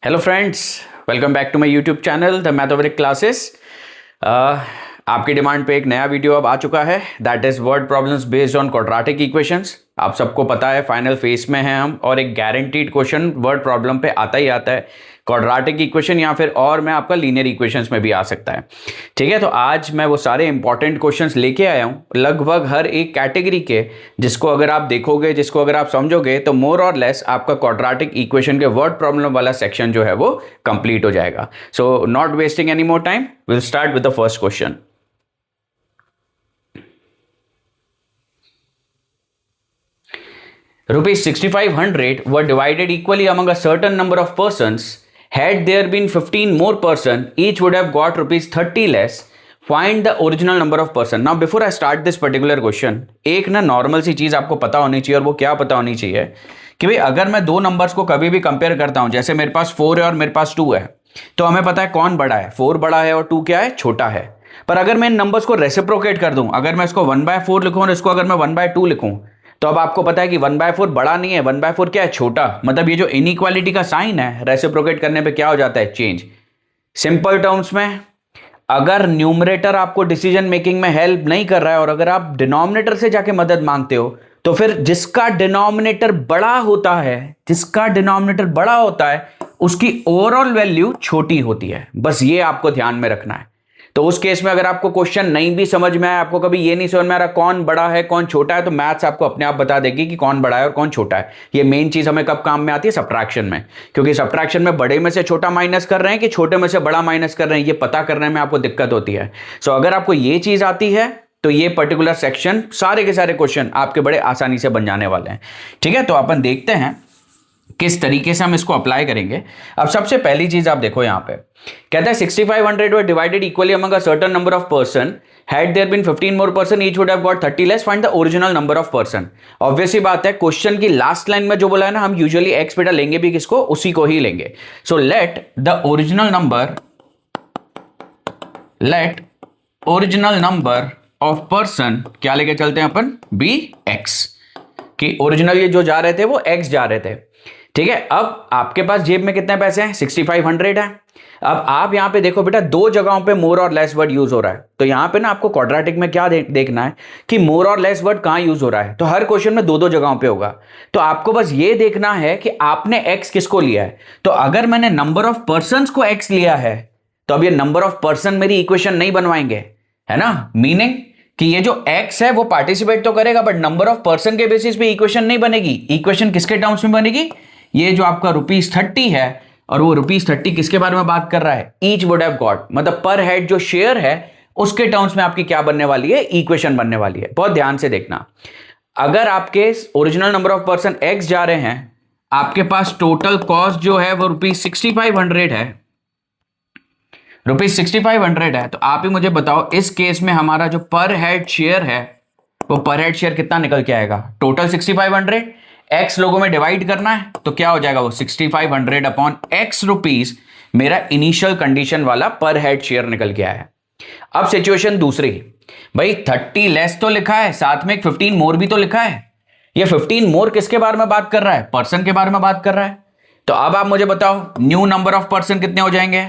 Hello friends, welcome back to my YouTube channel the mathematics classes. आपकी demand पे एक नया वीडियो अब आ चुका है, that is word problems based on quadratic equations. आप सबको पता है फाइनल फेज में हैं हम, और एक गारंटीड क्वेश्चन वर्ड प्रॉब्लम पे आता ही आता है, क्वाड्रेटिक इक्वेशन या फिर और मैं आपका लीनियर इक्वेशंस में भी आ सकता है। ठीक है, तो आज मैं वो सारे इंपॉर्टेंट क्वेश्चंस लेके आया हूँ, लगभग हर एक कैटेगरी के, जिसको अगर आप देखोगे, जिसको अगर आप समझोगे, तो मोर और लेस आपका क्वाड्रेटिक इक्वेशन के वर्ड प्रॉब्लम वाला सेक्शन जो है वो कंप्लीट हो जाएगा। So not wasting any more time, will start with the first question. Rupees 6,500 were divided equally among a certain number of persons. Had there been 15 more person, each would have got rupees 30 less. Find the original number of person. Now before I start this particular question, एक ना normal सी चीज़ आपको पता होनी चाहिए, और वो क्या पता होनी चाहिए कि भाई अगर मैं दो नंबर्स को कभी भी कंपेयर करता हूँ, जैसे मेरे पास 4 है और मेरे पास 2 है, तो हमें पता है कौन बड़ा है, 4 बड़ा है और 2 क्या है, छोटा है। पर अगर मैं इन नंबर्स को रेसिप्रोकेट कर दूं, अगर मैं इसको 1/4 लिखूं और इसको अगर मैं 1/2 लिखूं, तो अब आपको पता है कि 1/4 बड़ा नहीं है, 1/4 क्या है, छोटा। मतलब ये जो इनइक्वालिटी का साइन है, रेसिप्रोकेट करने पे क्या हो जाता है, चेंज। सिंपल टर्म्स में, अगर न्यूमरेटर आपको डिसीजन मेकिंग में हेल्प नहीं कर रहा है और अगर आप डिनोमिनेटर से जाके मदद मांगते हो, तो फिर जिसका डिनोमिनेटर बड़ा होता है, जिसका डिनोमिनेटर बड़ा होता है, उसकी ओवरऑल वैल्यू छोटी होती है। बस ये आपको ध्यान में रखना है। तो उस केस में अगर आपको क्वेश्चन नहीं भी समझ में आया, आपको कभी ये नहीं समझ में आ रहा कौन बड़ा है कौन छोटा है, तो मैथ्स आपको अपने आप बता देगी कि कौन बड़ा है और कौन छोटा है। ये मेन चीज हमें कब काम में आती है, सब्ट्रैक्शन में, क्योंकि सब्ट्रैक्शन में बड़े में से छोटा माइनस कर रहे हैं कि छोटे में से बड़ा माइनस कर रहे हैं, ये पता करने में आपको दिक्कत होती है। सो अगर आपको ये चीज आती है, तो ये पर्टिकुलर सेक्शन, सारे के सारे क्वेश्चन आपके बड़े आसानी से बन जाने वाले हैं। ठीक है, तो अपन देखते हैं किस तरीके से हम इसको अप्लाई करेंगे। अब सबसे पहली चीज आप देखो, यहां पे कहता है 6,500 were divided equally among a certain number of person. Had there been 15 more person, each would have got 30 less. Find the original number of person. Obviously बात है, क्वेश्चन की लास्ट लाइन में जो बोला है ना, हम यूजुअली एक्स बेटा लेंगे भी किसको, उसी को ही लेंगे। So let original number of person क्या लेके चलते हैं अपन, बी एक्स, कि ओरिजिनल ये जो जा रहे थे वो एक्स जा रहे थे। ठीक है, अब आपके पास जेब में कितने पैसे हैं, 6,500 है। अब आप यहां पे देखो बेटा, दो जगहों पे मोर और लेस वर्ड यूज हो रहा है, तो यहां पे ना आपको क्वाड्रेटिक में क्या देखना है कि मोर और लेस वर्ड कहां यूज हो रहा है। तो हर क्वेश्चन में दो दो जगहों पे होगा, तो आपको बस ये देखना है कि आपने एक्स किसको लिया है। तो अगर मैंने नंबर ऑफ पर्सन को एक्स लिया है, तो अब ये नंबर ऑफ पर्सन मेरी इक्वेशन नहीं बनवाएंगे, है ना। मीनिंग कि ये जो x है वो पार्टिसिपेट तो करेगा, बट नंबर ऑफ पर्सन के बेसिस पे इक्वेशन नहीं बनेगी। इक्वेशन किसके टर्म्स में बनेगी, ये जो आपका ₹30 है, और वो ₹30 किसके बारे में बात कर रहा है, ईच वुड हैव गॉट, मतलब पर हेड जो शेयर है उसके टर्म्स में आपकी क्या बनने वाली है, इक्वेशन बनने वाली है। बहुत ध्यान से देखना, अगर आपके original number of person x जा रहे हैं, आपके पास टोटल कॉस्ट जो है वो ₹6,500 है, ₹6,500 है। तो आप ही मुझे बताओ, इस केस में हमारा जो पर हेड शेयर है, वो पर हेड शेयर कितना निकल के आएगा, टोटल 6,500, एक्स लोगों में डिवाइड करना है, तो क्या हो जाएगा वो 6,500 अपॉन एक्स रुपीज, मेरा इनिशियल कंडीशन वाला पर हेड शेयर निकल के आया। अब सिचुएशन दूसरी, भाई 30 लेस तो लिखा है, साथ में एक 15 मोर भी तो लिखा है। ये 15 मोर किसके बारे में बात कर रहा है, पर्सन के बारे में बात कर रहा है। तो अब आप मुझे बताओ, न्यू नंबर ऑफ पर्सन कितने हो जाएंगे।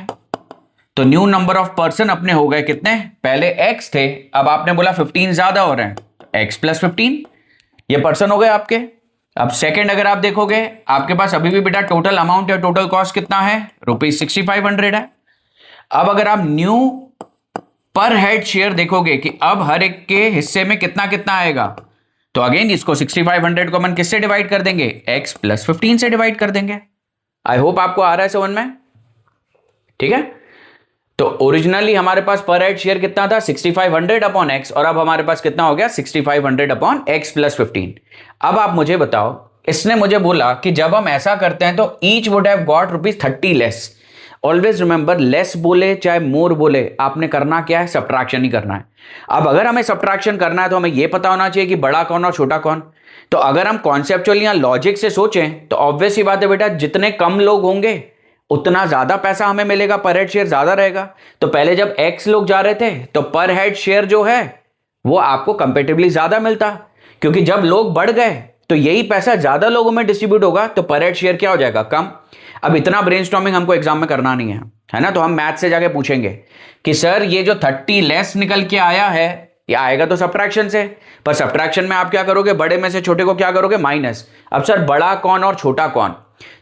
तो न्यू नंबर ऑफ पर्सन अपने हो गए कितने, पहले एक्स थे, अब आपने बोला 15 ज्यादा हो रहे हैं, एक्स प्लस 15, ये पर्सन हो गए आपके। अब सेकंड अगर आप देखोगे, आपके पास अभी भी बेटा टोटल अमाउंट या टोटल कॉस्ट कितना है, ₹6,500 है। अब अगर आप न्यू पर हेड शेयर देखोगे कि अब हर एक के हिस्से में कितना कितना आएगा, तो अगेन इसको 6,500 को अपन किससे डिवाइड कर देंगे, x प्लस 15 से डिवाइड कर देंगे। आई होप आपको आ रहा है समझ में। ठीक है, तो ओरिजिनली हमारे पास पर हेड शेयर कितना था, 6,500 अपॉन एक्स, और अब हमारे पास कितना हो गया, 6,500 अपॉन एक्स प्लस 15। अब आप मुझे बताओ, इसने मुझे बोला कि जब हम ऐसा करते हैं तो each would have got ₹30 less. Always remember, less बोले चाहे मोर बोले, आपने करना क्या है, सब्ट्रैक्शन ही करना है। अब अगर हमें सब्ट्रैक्शन करना है तो हमें यह पता होना चाहिए कि बड़ा कौन और छोटा कौन। तो अगर हम कॉन्सेप्चुअली या लॉजिक से सोचें, तो ऑब्वियस ही बात है बेटा, जितने कम लोग होंगे उतना ज्यादा पैसा हमें मिलेगा, पर हेड शेयर ज्यादा रहेगा। तो पहले जब एक्स लोग जा रहे थे, तो पर हेड शेयर जो है वो आपको कंपेरेटिवली ज्यादा मिलता, क्योंकि जब लोग बढ़ गए तो यही पैसा ज्यादा लोगों में डिस्ट्रीब्यूट होगा, तो पर हेड शेयर क्या हो जाएगा, कम। अब इतना ब्रेनस्टॉर्मिंग हमको एग्जाम में करना नहीं है ना, तो हम मैथ से जाके पूछेंगे कि सर ये जो 30 लेस निकल के आया है, ये आएगा तो सब्ट्रैक्शन से, पर सब्ट्रैक्शन में आप क्या करोगे, बड़े में से छोटे को क्या करोगे, माइनस। अब सर बड़ा कौन और छोटा कौन,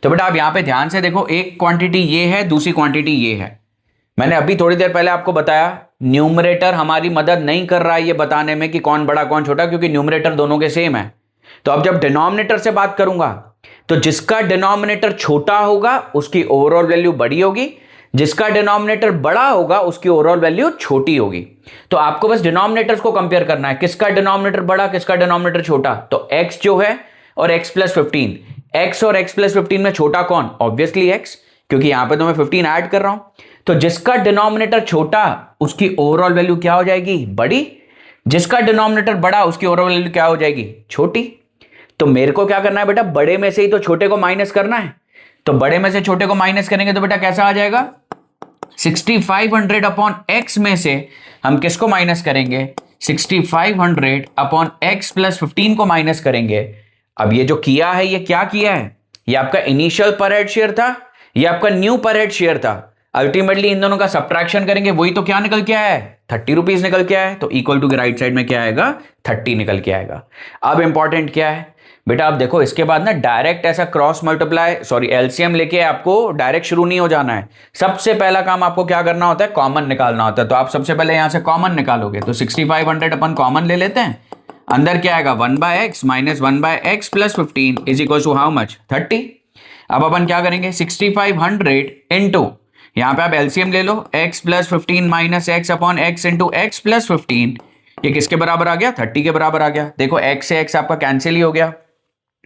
तो बेटा आप यहां पे ध्यान से देखो, एक क्वांटिटी ये है, दूसरी क्वांटिटी ये है। मैंने अभी थोड़ी देर पहले आपको बताया न्यूमरेटर हमारी मदद नहीं कर रहा है ये बताने में कि कौन बड़ा कौन छोटा, क्योंकि न्यूमरेटर दोनों के सेम है। तो अब जब डिनोमिनेटर से बात करूंगा तो जिसका डिनोमिनेटर छोटा होगा उसकी ओवरऑल वैल्यू बड़ी होगी, जिसका डिनोमिनेटर बड़ा होगा उसकी ओवरऑल वैल्यू छोटी होगी। तो आपको बस डिनोमिनेटर्स को कंपेयर करना है, किसका डिनोमिनेटर बड़ा किसका डिनोमिनेटर छोटा। तो x जो है और x प्लस 15, x और x प्लस 15 में छोटा कौन, ऑब्वियसली x, क्योंकि यहां पे तो मैं 15 ऐड कर रहा हूं। तो जिसका डिनोमिनेटर छोटा उसकी ओवरऑल वैल्यू क्या हो जाएगी, बड़ी, जिसका डिनोमिनेटर बड़ा उसकी ओवरऑल वैल्यू क्या हो जाएगी, छोटी। तो मेरे को क्या करना है बेटा, बड़े में से ही तो छोटे को माइनस करना है। तो बड़े में से छोटे को माइनस करेंगे तो बेटा कैसा आ जाएगा, 6500 अपॉन x में से हम किसको माइनस करेंगे, 6500 अपॉन x प्लस 15 को माइनस करेंगे। अब ये जो किया है ये क्या किया है, ये आपका इनिशियल पर हेड शेयर था, ये आपका न्यू पर हेड शेयर था। अल्टीमेटली इन दोनों का सब्ट्रैक्शन करेंगे, वही तो क्या निकल के आया है, 30 रुपीज निकल के आया है। तो इक्वल टू के राइट साइड में क्या आएगा, 30 निकल के आएगा। अब इंपॉर्टेंट क्या है बेटा, आप देखो इसके बाद ना डायरेक्ट ऐसा क्रॉस मल्टीप्लाई एलसीएम लेके आपको डायरेक्ट शुरू नहीं हो जाना है। सबसे पहला काम आपको क्या करना होता है, कॉमन निकालना होता है। तो आप सबसे पहले यहां से कॉमन निकालोगे, तो 6500 अपन कॉमन ले लेते हैं, अंदर क्या आएगा 1/x minus 1/x plus 15 is equal to how much, 30। अब अपन क्या करेंगे, 6500 इंटू, यहां पे आप एलसीएम ले लो, x plus 15 minus x upon x into x plus 15, ये किसके बराबर आ गया, 30 के बराबर आ गया। देखो x से x आपका कैंसिल ही हो गया।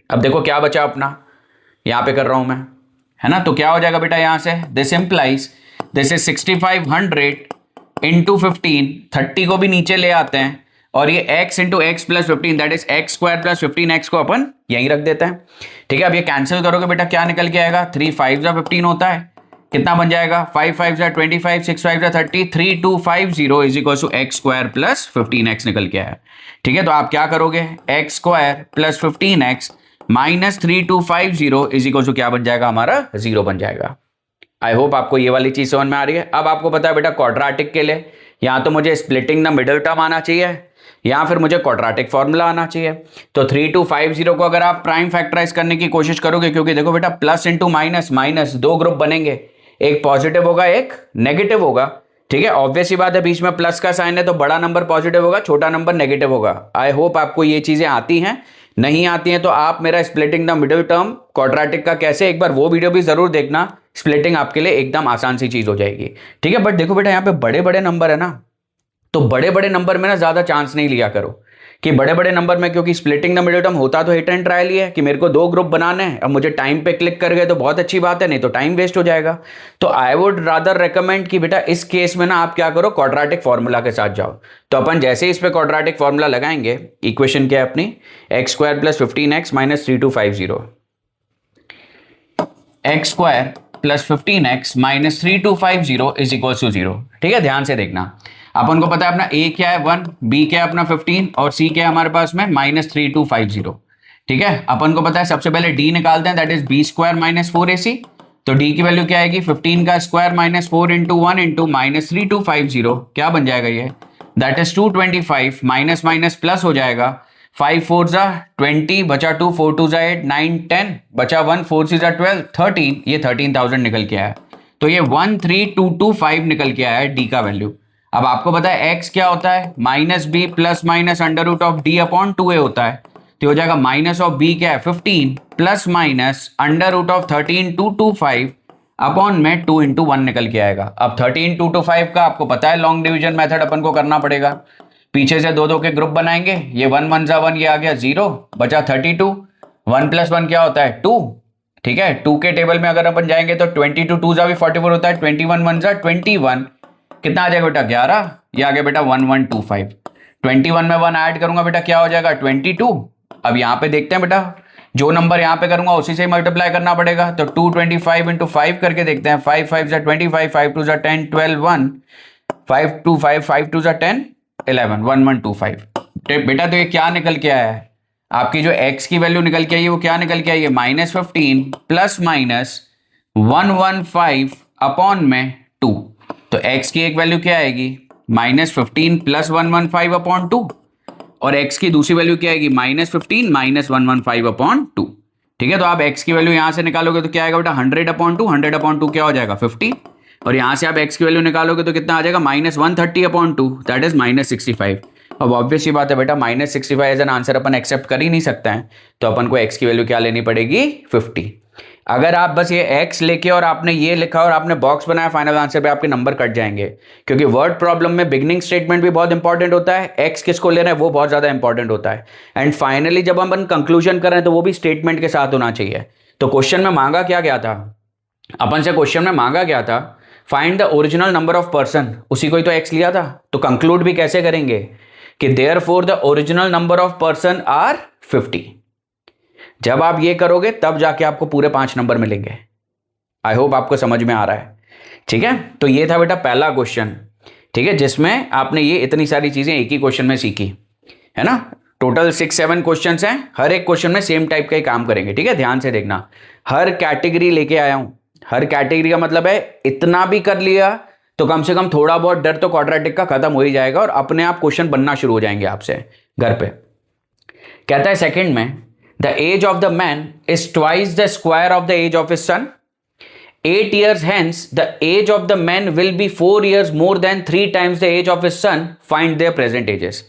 अब देखो क्या बचा अपना, यहां पे कर रहा हूं मैं, है ना। तो क्या हो जाएगा बेटा यहां से, this implies this is 6500 into 15, 30 को भी नीचे ले आते हैं, और ये x into x plus 15 that is x square plus 15x को अपन यहीं रख देते हैं। ठीक है, अब ये कैंसिल करोगे बेटा क्या निकल के आएगा, 3 5 15 होता है, कितना बन जाएगा, 5 5 25, 6 5 30, 3250 is equal to x square plus 15x निकल के आया। ठीक है, तो आप क्या करोगे, x square plus 15x minus 3250 is equal to क्या बन जाएगा हमारा, 0 बन जाएगा। आई होप आपको ये वाली चीज समझ में आ रही है। अब आपको पता है बेटा क्वाड्रेटिक के लिए यहां तो मुझे स्प्लिटिंग द मिडिल टर्म आना चाहिए, या फिर मुझे क्वाड्रेटिक फॉर्मूला आना चाहिए। तो 3250 को अगर आप प्राइम फैक्टराइज करने की कोशिश करोगे, क्योंकि देखो बेटा प्लस इंटू माइनस, माइनस दो ग्रुप बनेंगे, एक पॉजिटिव होगा एक नेगेटिव होगा। ठीक है, ऑब्वियस ही बात है, बीच में प्लस का साइन है तो बड़ा नंबर पॉजिटिव होगा, छोटा नंबर नेगेटिव होगा। आई होप आपको ये चीजें आती हैं, नहीं आती हैं तो आप मेरा splitting the middle term quadratic का कैसे, एक बार वो वीडियो भी जरूर देखना, स्प्लिटिंग आपके लिए एकदम आसान सी चीज हो जाएगी। ठीक है, बट देखो बेटा यहाँ पे बड़े बड़े नंबर है ना, तो बड़े बड़े नंबर में ना ज्यादा चांस नहीं लिया करो कि बड़े बड़े नंबर में, क्योंकि स्प्लिटिंग द मिडिल टर्म होता तो हिट एंड ट्रायल ही है कि मेरे को दो ग्रुप बनाने हैं, अब मुझे टाइम पे क्लिक कर गए तो बहुत अच्छी बात है, नहीं तो टाइम वेस्ट हो जाएगा। तो आई वुड रादर रेकमेंड कि बेटा इस केस में ना आप क्या करो, क्वाड्रेटिक फॉर्मूला के साथ जाओ। तो अपन जैसे ही इस पे क्वाड्रेटिक फॉर्मूला लगाएंगे, इक्वेशन क्या है अपनी, x square plus 15x minus 3250, x square plus 15x minus 3250 is equal to 0। ठीक है, ध्यान से देखना, अपन को पता है अपना a क्या है 1, b क्या है अपना 15 और c क्या है हमारे पास में माइनस 3250। ठीक है, अपन को पता है सबसे पहले d निकालते हैं, that is b square minus 4ac। तो d की वैल्यू क्या आएगी, 15 का square minus 4 into 1 into minus 3250, क्या बन जाएगा ये, that is 225, minus minus plus हो जाएगा, 5 4 जा 20, बचा 2 4 2 जा 8 9 10, बचा 1 4 6 जा 12 13, ये 13000 निकल के आया। तो ये 13225 निकल के आया है d का वैल्यू। अब आपको पता है x क्या होता है, minus b plus minus under root of D upon 2a होता है, तो हो जाएगा माइनस ऑफ b क्या है 15 plus minus under root of 13225 upon में 2 इंटू 1 निकल के आएगा। अब 13225 का आपको पता है लॉन्ग डिवीजन मेथड अपन को करना पड़ेगा, पीछे से दो दो के ग्रुप बनाएंगे, ये 1 1 जा 1, ये आ गया 0, बचा 32, 1 प्लस 1 क्या होता है 2। ठीक है, 2 के टेबल में अगर अपन जाएंगे तो 22 2 जा भी 44 होता है, 21 1 जा 21, कितना आ जाएगा बेटा 11, ये आ गया बेटा 1125। 21 में 1 ऐड करूंगा बेटा क्या हो जाएगा 22। अब यहाँ पे देखते हैं बेटा, जो नंबर यहाँ पे करूंगा उसी से मल्टीप्लाई करना पड़ेगा, तो 225 इंटू 5 करके देखते हैं, 5 5 जा 25, 5 2 जा 10 12 1, 5 2 5 5 2 जा 10 11, 1125। बेटा तो ये क्या निकल के आया है, आपकी जो x की वैल्यू निकल के आई है वो क्या निकल के आई है, -15 प्लस माइनस 115 अपॉन में 2, तो x की एक वैल्यू क्या आएगी -15 प्लस 115 अपॉन 2, और x की दूसरी वैल्यू क्या आएगी -15 माइनस 115 अपॉन 2। ठीक है, तो आप x की वैल्यू यहां से निकालोगे तो क्या आएगा बेटा 100 अपॉन 2, 100 अपॉन 2 क्या हो जाएगा 50, और यहां से आप x की वैल्यू निकालोगे तो कितना आ जाएगा -130 अपॉन 2, दैट इज -65। अब ऑब्वियस सी बात है बेटा -65 एज एन आंसर अपन एक्सेप्ट कर ही नहीं सकते हैं, तो अपन को x की वैल्यू क्या लेनी पड़ेगी 50। अगर आप बस ये x लेके और आपने ये लिखा और आपने बॉक्स बनाया फाइनल आंसर पे, आपके नंबर कट जाएंगे, क्योंकि वर्ड प्रॉब्लम में बिगनिंग स्टेटमेंट भी बहुत इंपॉर्टेंट होता है, x किसको ले रहे हैं वो बहुत ज्यादा इंपॉर्टेंट होता है, एंड फाइनली जब हम कंक्लूजन कर रहे हैं तो वो भी स्टेटमेंट के साथ होना चाहिए। तो क्वेश्चन में मांगा क्या गया था, अपन से क्वेश्चन में मांगा गया था find the original number of person, उसी को ही तो x लिया था, तो कंक्लूड भी कैसे करेंगे कि therefore the original number of person are 50। जब आप ये करोगे तब जाके आपको पूरे 5 नंबर मिलेंगे। आई होप आपको समझ में आ रहा है। ठीक है, तो ये था बेटा पहला क्वेश्चन, ठीक है, जिसमें आपने ये इतनी सारी चीजें एक ही क्वेश्चन में सीखी है ना। टोटल 6-7 क्वेश्चंस हैं, हर एक क्वेश्चन में सेम टाइप का ही काम करेंगे। ठीक है, ध्यान से देखना, हर कैटेगरी लेके आया हूं। हर कैटेगरी का मतलब है इतना भी कर लिया तो कम से कम थोड़ा बहुत डर तो क्वाड्रेटिक का खत्म हो ही जाएगा और अपने आप क्वेश्चन बनना शुरू हो जाएंगे आपसे घर पे। कहता है सेकंड में the age of the man is twice the square of the age of his son. 8 years hence, the age of the man will be 4 years more than 3 times the age of his son. Find their present ages.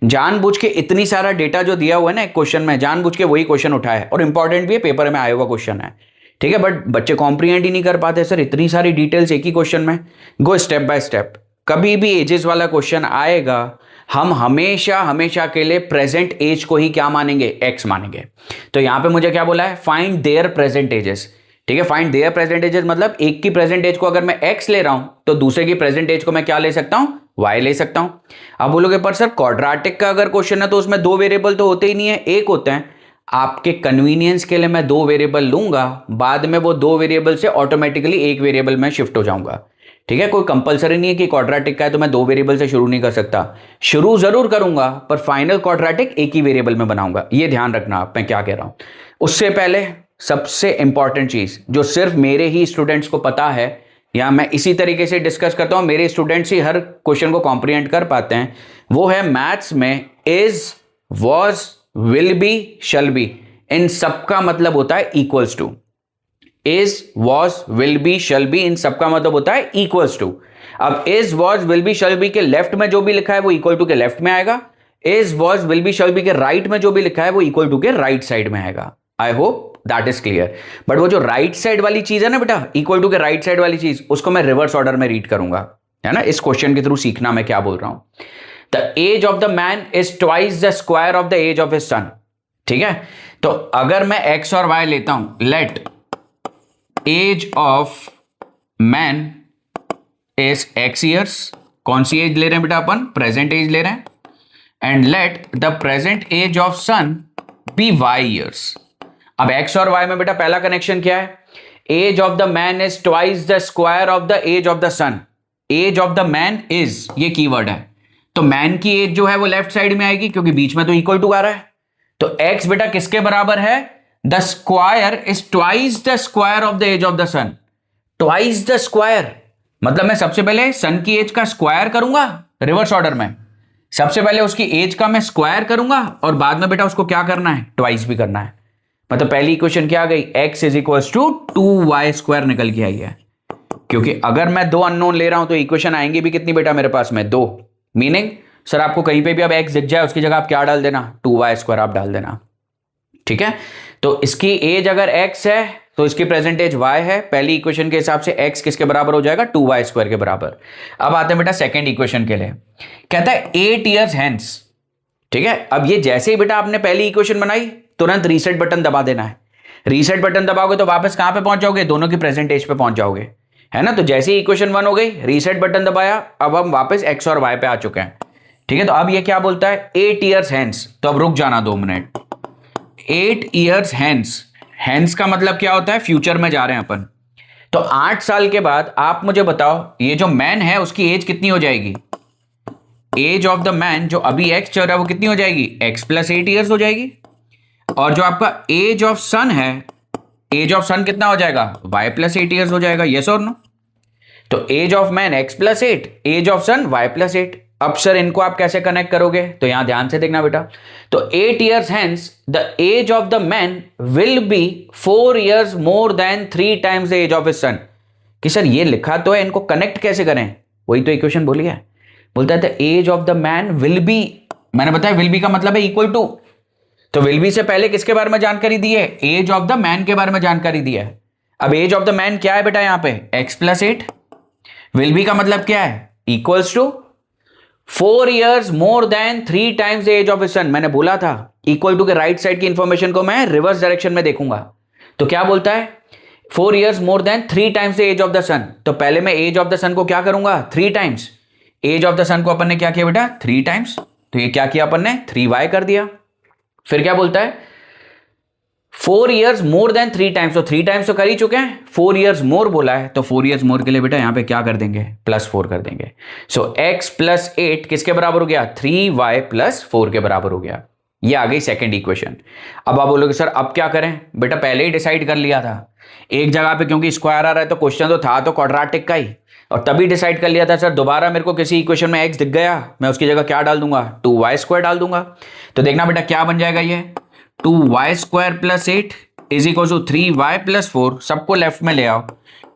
जानबूझ के इतनी सारा data जो दिया हुआ है ना एक क्वेश्चन में, जानबूझ के वही क्वेश्चन उठाया है और इंपॉर्टेंट भी है, पेपर में आया हुआ क्वेश्चन है। ठीक है, बट बच्चे कॉम्प्रिहेंड ही नहीं कर पाते सर इतनी सारी डिटेल्स एक ही क्वेश्चन में। गो स्टेप बाय स्टेप, कभी भी एजेस वाला क्वेश्चन आएगा हम हमेशा के लिए प्रेजेंट एज को ही क्या मानेंगे, एक्स मानेंगे। तो यहां पे मुझे क्या बोला है, फाइंड देयर प्रेजेंट एजेस। ठीक है, फाइंड देयर प्रेजेंट एजेस मतलब एक की प्रेजेंट एज को अगर मैं एक्स ले रहा हूं तो दूसरे की प्रेजेंट एज को मैं क्या ले सकता हूं, वाई ले सकता हूं। अब बोलोगे पर सर क्वाड्रेटिक का अगर क्वेश्चन है तो उसमें 2 वेरिएबल तो होते ही नहीं है, एक होते हैं। आपके कन्वीनियंस के लिए मैं 2 वेरिएबल लूंगा, बाद में वो 2 वेरिएबल से ऑटोमेटिकली एक वेरिएबल में शिफ्ट हो जाऊंगा। ठीक है, कोई कंपलसरी नहीं है कि क्वाड्रेटिक का है तो मैं 2 वेरिएबल से शुरू नहीं कर सकता, शुरू जरूर करूंगा पर फाइनल क्वाड्रेटिक एक ही वेरिएबल में बनाऊंगा। ये ध्यान रखना आप मैं क्या कह रहा हूं। उससे पहले सबसे इंपॉर्टेंट चीज जो सिर्फ मेरे ही स्टूडेंट्स को पता है, या मैं इसी तरीके से डिस्कस करता हूं, मेरे स्टूडेंट्स ही हर क्वेश्चन को कॉम्प्रिहेंड कर पाते हैं, वो है मैथ्स में is, was, will be, shall be, इन सबका मतलब होता है equals to. Is, was, will be, shall be, इन सबका मतलब होता है इक्वल्स टू। अब is, was, will be, shall be के लेफ्ट में जो भी लिखा है वो इक्वल टू के लेफ्ट में आएगा, is, was, will be, shall be के राइट में जो भी लिखा है वो इक्वल टू के राइट साइड में आएगा। I hope that is clear. But वो जो राइट साइड वाली चीज है ना बेटा, इक्वल टू के राइट साइड वाली चीज, उसको मैं रिवर्स ऑर्डर में रीड करूंगा, है ना। इस क्वेश्चन के थ्रू सीखना मैं क्या बोल रहा हूं। The age of the man is twice the square of the age of his son. ठीक है, तो अगर मैं एक्स और वाई लेता हूं, let age of man is x years, कौन सी एज ले रहे हैं बेटा अपन, प्रेजेंट एज ले रहे हैं, and let the present age of son be y years. अब एक्स और वाई में बेटा पहला कनेक्शन क्या है, age of the man is twice the square of the age of the son. Age of the man is, ये keyword है, तो मैन की एज जो है वो लेफ्ट साइड में आएगी क्योंकि बीच में तो इक्वल टू आ रहा है। तो एक्स बेटा किसके बराबर है, the square is twice the square of the age of the son. Twice the square मतलब मैं सबसे पहले सन की एज का स्क्वायर करूंगा रिवर्स ऑर्डर में, सबसे पहले उसकी एज का मैं स्क्वायर करूंगा और बाद में बेटा उसको क्या करना है, ट्वाइस भी करना है। मतलब पहली इक्वेशन क्या आ गई, x is equal to 2y square निकल के आई है, क्योंकि अगर मैं 2 अननोन ले रहा हूं तो इक्वेशन आएंगी भी कितनी बेटा मेरे पास में, 2। मीनिंग सर आपको कहीं पे भी अब x दिख जाए उसकी जगह आप क्या डाल देना, 2y स्क्वायर आप डाल देना। ठीक है, तो इसकी एज अगर x है तो इसकी प्रेजेंट एज y है, पहली इक्वेशन के हिसाब से x किसके बराबर हो जाएगा, 2y स्क्वायर के बराबर। अब आते हैं बेटा सेकेंड इक्वेशन के लिए, कहता है 8 ईयर्स हेंस। ठीक है, अब ये जैसे ही बेटा आपने पहली इक्वेशन बनाई तुरंत रीसेट बटन दबा देना है। रीसेट बटन दबाओगे तो वापस कहां पे पहुंच जाओगे, दोनों की प्रेजेंट एज पे पहुंच जाओगे, है ना। तो जैसे ही इक्वेशन 1 हो गई, रीसेट बटन दबाया, अब हम वापस x और y पे आ चुके हैं। ठीक है, तो अब ये क्या बोलता है, 8 ईयर्स हेंस। तो अब रुक जाना 2 मिनट। 8 ईयर्स हेंस, हेंस का मतलब क्या होता है, फ्यूचर में जा रहे हैं अपन। तो 8 साल के बाद आप मुझे बताओ ये जो मैन है उसकी एज कितनी हो जाएगी, एज ऑफ द मैन जो अभी x चल रहा है वो कितनी हो जाएगी, x + 8 ईयर्स हो जाएगी। और जो आपका एज ऑफ सन है एज ऑफ सन कितना हो जाएगा, y प्लस 8 ईयर्स हो जाएगा, यस और नो। तो age of man x plus 8, age of son y plus 8। अब सर इनको आप कैसे कनेक्ट करोगे, तो यहां ध्यान से देखना बेटा। तो 8 years hence the age of the man will be 4 years more than 3 times the age of his son. कि सर ये लिखा तो है, इनको कनेक्ट कैसे करें, वही तो इक्वेशन बोली है। बोलता है the age of the man will be, मैंने बताया विल बी का मतलब है इक्वल टू, तो विल बी से पहले किसके बारे में जानकारी दी है, एज ऑफ द मैन के बारे में जानकारी दी है। अब एज ऑफ द मैन क्या है बेटा, यहां पे x प्लस 8, विल बी का मतलब क्या है, equals to 4 years more than 3 times age of his son. मैंने बोला था इक्वल टू के राइट साइड की इंफॉर्मेशन को मैं रिवर्स डायरेक्शन में देखूंगा। तो क्या बोलता है, 4 years more than 3 times age of the sun. तो पहले मैं एज ऑफ द सन को क्या करूंगा, 3 टाइम्स। एज ऑफ द सन को अपन ने क्या किया बेटा, 3 टाइम्स। तो ये क्या किया अपन ने, 3y कर दिया। फिर क्या बोलता है, 4 ईयर्स मोर देन 3 टाइम्स, तो 3 टाइम्स तो कर ही चुके हैं, 4 ईयर्स मोर बोला है, तो 4 ईयर्स मोर के लिए बेटा यहां पे क्या कर देंगे, +4 कर देंगे। सो x प्लस 8 किसके बराबर हो गया, 3y प्लस 4 के बराबर हो गया। ये आ गई सेकंड इक्वेशन। अब आप बोलोगे सर अब क्या करें, बेटा पहले ही डिसाइड कर लिया था एक जगह पे, क्योंकि स्क्वायर आ रहा है तो क्वेश्चन तो था तो क्वाड्रेटिक का ही, और तभी डिसाइड कर लिया था सर दोबारा मेरे को किसी इक्वेशन में x दिख गया, मैं उसकी जगह क्या डाल दूंगा, 2y² डाल दूंगा। तो देखना बेटा क्या बन जाएगा, ये 2y² plus 8 is equal to 3y plus 4, सबको लेफ्ट में ले आओ,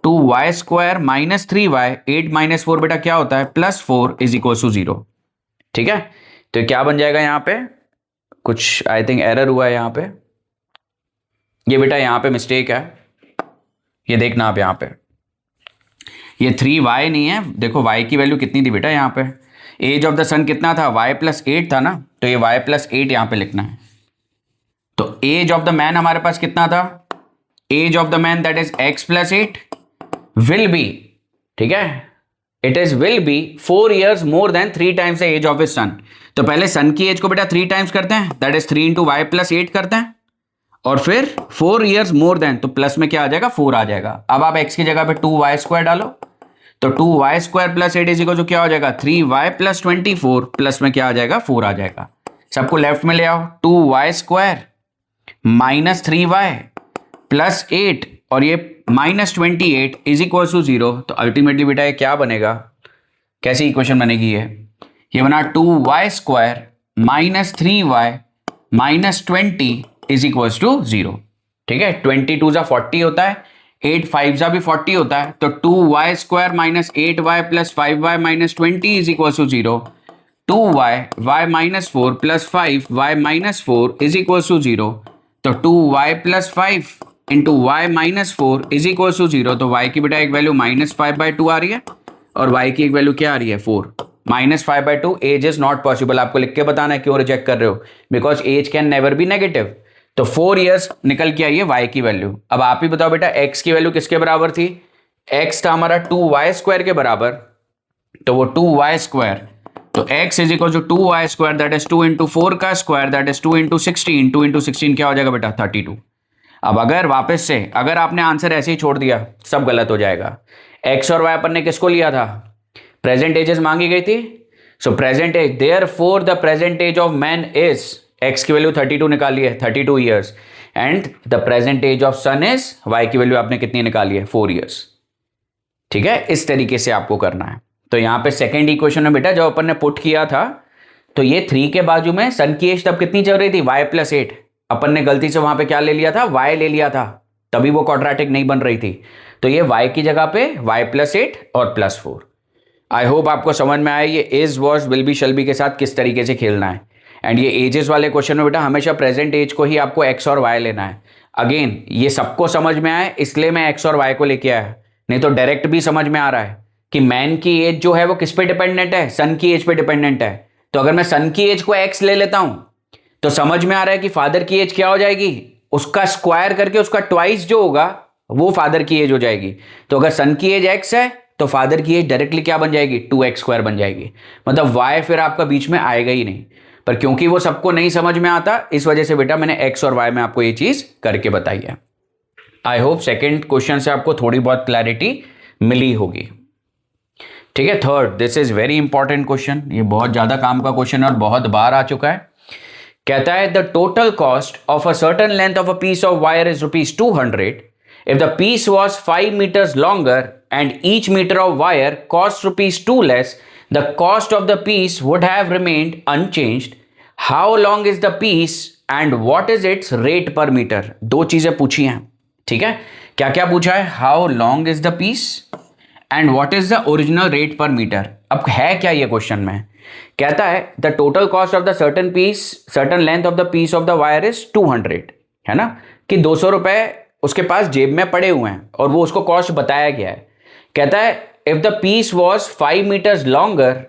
2y² माइनस 3y, 8 माइनस 4 बेटा क्या होता है, +4 इज इक्वल टू 0। ठीक है, तो क्या बन जाएगा, यहां पे कुछ आई थिंक एरर हुआ है, यहां पे ये बेटा यहां पे मिस्टेक है, ये देखना आप यहां पे, ये 3y नहीं है, देखो y की वैल्यू कितनी थी बेटा यहां पे, एज ऑफ द सन कितना था, y प्लस 8 था ना, तो ये y प्लस 8 यहां पे लिखना है। तो एज ऑफ द मैन हमारे पास कितना था, age of the man that is x plus 8 will be, ठीक है, it is will be 4 years more than 3 times the age of his son. तो पहले सन की एज को बेटा 3 टाइम्स करते हैं, that is 3 into y plus 8 करते हैं, और फिर 4 ईयर्स मोर देन, तो प्लस में क्या आ जाएगा, 4 आ जाएगा। अब आप x की जगह पे 2y² डालो, तो 2y² plus 8 is equal to क्या हो जाएगा, 3y प्लस 24, प्लस में क्या आ जाएगा, 4 आ जाएगा। सबको लेफ्ट में ले आओ, 2y² माइनस 3y प्लस 8 और ये माइनस 28 इज इक्वल टू 0। तो अल्टीमेटली बेटा ये क्या बनेगा, कैसी इक्वेशन बनेगी, ये बना 2y² minus 3y minus 20 is equal to 0। ठीक है, 22 जा 40 होता है, 8 5 जा भी 40 होता है, तो 2y² minus 8y plus 5y minus 20 is equal to 0। 2y y minus 4 plus 5y minus 4 is equal to 0। तो 2y plus 5 into y minus 4 is equal to 0। तो y की बेटा एक वैल्यू -5/2 आ रही है और y की एक वैल्यू क्या आ रही है, 4। -5/2 एज इज नॉट पॉसिबल, आपको लिख के बताना है क्यों रिजेक्ट कर रहे हो, because age can never be negative. तो 4 ईयर्स निकल के आई है y की वैल्यू। अब आप ही बताओ बेटा x की वैल्यू किसके बराबर थी, x था हमारा 2y² के बराबर, तो वो 2y², तो x is equal to 2y² that is 2 into 4 का square that is 2 into 16, 2 into 16 क्या हो जाएगा बेटा, 32। अब अगर वापस से अगर आपने आंसर ऐसे ही छोड़ दिया सब गलत हो जाएगा। x और y अपन ने किसको लिया था, प्रेजेंट एजेस मांगी गई थी, so present age, therefore the present age of man is, x की वैल्यू 32 निकाली है, 32 years, and the present age of son is, y की वैल्यू आपने कितनी निकाली है, 4 ईयर्स। ठीक है, इस तरीके से आपको करना है। तो यहां पे सेकेंड इक्वेशन में बेटा जब अपन ने पुट किया था तो ये 3 के बाजू में सन की एज तब कितनी चल रही थी, y प्लस 8, अपन ने गलती से वहां पे क्या ले लिया था, y ले लिया था, तभी वो क्वाड्रेटिक नहीं बन रही थी। तो ये y की जगह पे y प्लस 8 और +4। आई होप आपको समझ में आया ये is, was, will be, shall be के साथ किस तरीके से खेलना है। एंड ये एजेस वाले क्वेश्चन में बेटा हमेशा प्रेजेंट एज को ही आपको x और y लेना है। अगेन ये सबको समझ में आए इसलिए मैं x और y को लेके आया, नहीं तो डायरेक्ट भी समझ में आ रहा है कि मैन की एज जो है वो किस पे डिपेंडेंट है, सन की एज पे डिपेंडेंट है। तो अगर मैं सन की एज को x ले लेता हूं तो समझ में आ रहा है कि फादर की एज क्या हो जाएगी, उसका स्क्वायर करके उसका ट्वाइस जो होगा वो फादर की एज हो जाएगी। तो अगर सन की एज x है तो फादर की एज डायरेक्टली क्या बन जाएगी, 2x² बन जाएगी, मतलब y फिर आपका बीच में आएगा ही नहीं। पर क्योंकि वो सबको नहीं समझ में आता इस वजह से बेटा मैंने x और y में आपको ये चीज करके बताई है। आई होप सेकेंड क्वेश्चन से आपको थोड़ी बहुत क्लैरिटी मिली होगी। ठीक है, third, this is very important question, ये बहुत ज्यादा काम का क्वेश्चन और बहुत बार आ चुका है कहता है the total cost of a certain length of a piece of wire is ₹200 if the piece was 5 meters longer and each metre of wire cost ₹2 less, the cost of the piece would have remained unchanged. How long is the piece and what is its rate per metre. दो चीजें पूछी हैं. ठीक है, क्या क्या पूछा है? How long is the piece and what is the original rate per metre. अब है क्या ये क्वेश्चन में? कहता है the total cost of the certain length of the piece of the wire is 200, है ना, कि 200 रुपए उसके पास जेब में पड़े हुए हैं और वो उसको कॉस्ट बताया गया है. कहता है if the piece was 5 meters longer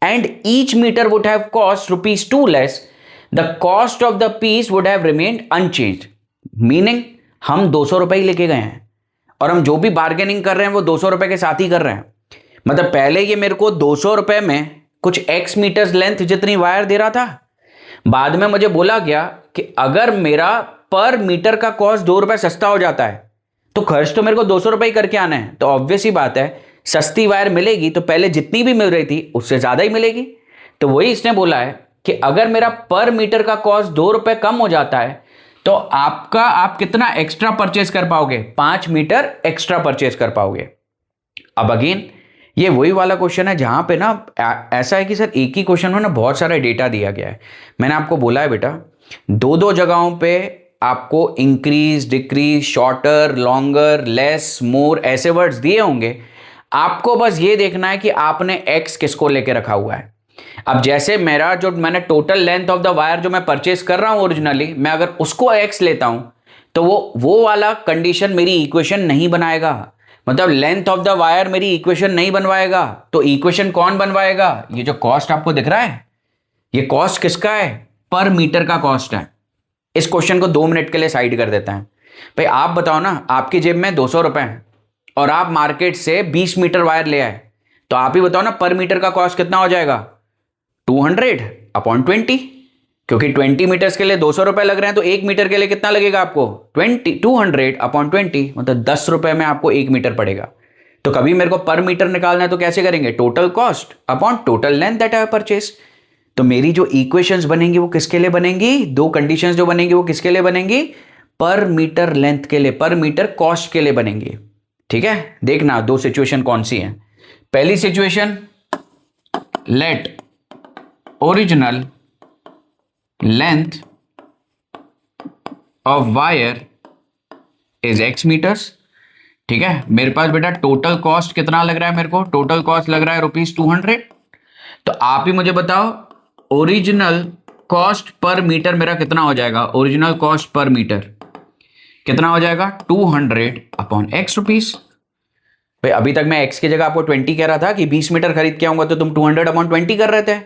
and each metre would have cost ₹2 less, the cost of the piece would have remained unchanged. Meaning हम 200 रुपए ही लेके गए हैं और हम जो भी बार्गेनिंग कर रहे हैं वो 200 रुपए के साथ ही कर रहे हैं. मतलब पहले ये मेरे को 200 रुपए में कुछ x मीटर्स लेंथ जितनी वायर दे रहा था. बाद में मुझे बोला गया कि अगर मेरा पर मीटर का कॉस्ट 2 रुपए सस्ता हो जाता है तो खर्च तो मेरे को 200 रुपए ही करके आना है. तो ऑब्वियस ही बात है, सस्ती वायर मिलेगी तो पहले जितनी भी मिल रही थी उससे ज़्यादा ही मिलेगी. तो वही इसने बोला है कि अगर मेरा पर मीटर का कॉस्ट 2 रुपए कम हो जाता है तो आप कितना एक्स्ट्रा परचेज कर पाओगे? 5 मीटर एक्स्ट्रा परचेज कर पाओगे. अब अगेन ये वही वाला क्वेश्चन है जहां पे ना ऐसा है कि सर एक ही क्वेश्चन में ना बहुत सारा डेटा दिया गया है. मैंने आपको बोला है बेटा, दो जगहों पे आपको increase, decrease, shorter, longer, less, more ऐसे वर्ड्स दिए होंगे. आपको बस ये देखना है कि आपने एक्स किसको लेके रखा हुआ है. अब जैसे मैंने total length of the wire जो मैं परचेस कर रहा हूं ओरिजिनली, मैं अगर उसको एक्स लेता हूं तो वो वाला कंडीशन मेरी इक्वेशन नहीं बनाएगा. मतलब लेंथ ऑफ द वायर मेरी इक्वेशन नहीं बनवाएगा. तो इक्वेशन कौन बनवाएगा? ये जो कॉस्ट आपको दिख रहा है, ये कॉस्ट किसका है? पर मीटर का कॉस्ट है. इस क्वेश्चन को 2 मिनट के लिए साइड कर देते हैं. भाई आप बताओ ना, आपकी जेब में 200 रुपए हैं और आप मार्केट से 20 मीटर वायर ले आए, तो आप ही बताओ ना पर मीटर का कॉस्ट कितना हो जाएगा? 200/20, क्योंकि 20 मीटर्स के लिए 200 रुपए लग रहे हैं तो 1 मीटर के लिए कितना लगेगा आपको? 200/20, मतलब 10 रुपए में आपको 1 मीटर पड़ेगा. तो कभी मेरे को पर मीटर निकालना है तो कैसे करेंगे? Total cost upon total length that I purchase. तो मेरी जो इक्वेशंस बनेंगी वो किसके लिए बनेंगी? दो कंडीशंस जो बनेंगी वो किसके लिए बनेंगी? पर मीटर लेंथ के लिए, पर मीटर कॉस्ट के लिए बनेंगी. ठीक है, देखना दो सिचुएशन कौन सी है. पहली situation, let original length of wire is x metres. ठीक है, मेरे पास बेटा टोटल कॉस्ट कितना लग रहा है? मेरे को टोटल कॉस्ट लग रहा है ₹200. तो आप ही मुझे बताओ ओरिजिनल कॉस्ट पर मीटर मेरा कितना हो जाएगा? ओरिजिनल कॉस्ट पर मीटर कितना हो जाएगा? 200/x rupees. भाई अभी तक मैं x की जगह आपको 20 कह रहा था कि 20 मीटर खरीद के आऊंगा तो तुम 200/20 कर रहे थे.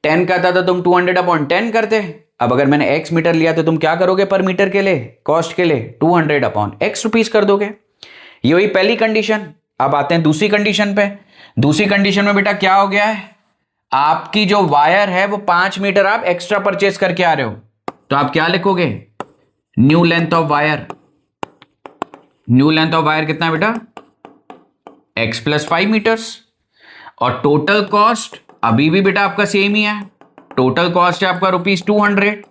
10 कहता था तुम 200/10 करते. अब अगर मैंने x मीटर लिया तो तुम क्या करोगे? पर मीटर के लिए, कॉस्ट के लिए 200/x रुपीस कर दोगे. ये हुई पहली कंडीशन. अब आते हैं दूसरी कंडीशन पे. दूसरी कंडीशन में बेटा क्या हो गया है? आपकी जो वायर है वो 5 मीटर आप एक्स्ट्रा परचेस करके आ रहे हो, तो आप क्या लिखोगे? New length of wire. New length of wire कितना है बेटा? x + 5 metres. और टोटल कॉस्ट अभी भी बेटा आपका सेम ही है. टोटल कॉस्ट है आपका ₹200.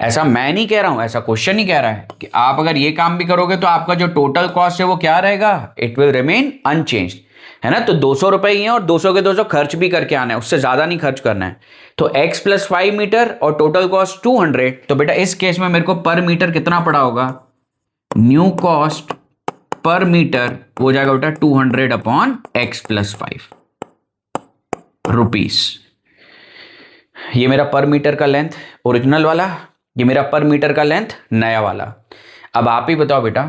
ऐसा मैं नहीं कह रहा हूं, ऐसा क्वेश्चन ही कह रहा है कि आप अगर ये काम भी करोगे तो आपका जो टोटल कॉस्ट है वो क्या रहेगा? इट विल रिमेन अनचेंज्ड, है ना. तो 200 रुपए ही है और 200 के 200 खर्च भी करके आना है, उससे ज्यादा नहीं खर्च करना है. तो x + 5 मीटर और टोटल कॉस्ट 200. तो बेटा इस केस में मेरे को पर मीटर कितना पड़ा होगा? न्यू कॉस्ट पर मीटर हो जाएगा बेटा 200/x + 5 रुपीस. ये मेरा पर मीटर का लेंथ ओरिजिनल वाला, ये मेरा पर मीटर का लेंथ नया वाला. अब आप ही बताओ बेटा,